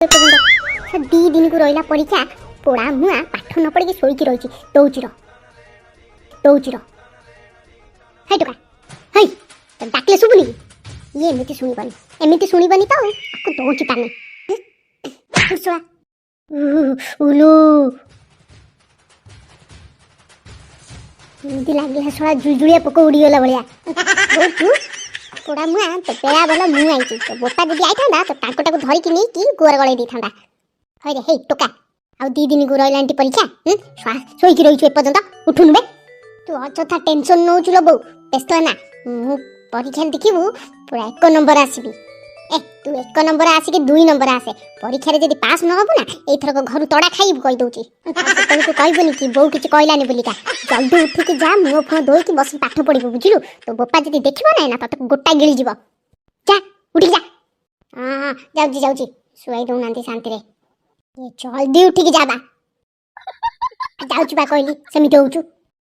दी दिन को रहा परीक्षा पोड़ा मुआ पाठ न पढ़ी शोक रही दौची दौची है टोका है डाकले शुभुनी ये एमती शुणबनी एमती शुणबनी तो आपको दौची पाने उलू एमती लगे शला जुलजुलिया पोक उड़ीगला भाया पोड़ा मुआ तो बेड़ा बोल मु आई तो बोपा जब आई तो टांकटा को धरिकी नहीं कि गुआर गलाई दी था है रे हे टोका आ दी दिन को रहा परीक्षा शोक रही एपर्तंत उठुन बे तू अचथा टेंशन नौ लो बो व्यस्त ना मु परीक्षा देखू पूरा 1 नंबर आसबी ए तू 1 नंबर आसिक 2 नंबर आसे परीक्षा जब पास न हबु ना एथरक घर तड़ा खाई कही दउची तुमको कहबनी कि बो किछ कहलानी बोलिका जल्दी उठिक जा मुंह फुह धोई कि बस पाठ पढ़िबो बुझिलु तो बोपा जदी देखिबो ना तते गोटा गिली जीव जा उठिक जा हां जाउची सुई दउ नांती शांति रे ये जल्दी उठिक जाबा जाउची बा कहली सेमिति होउचु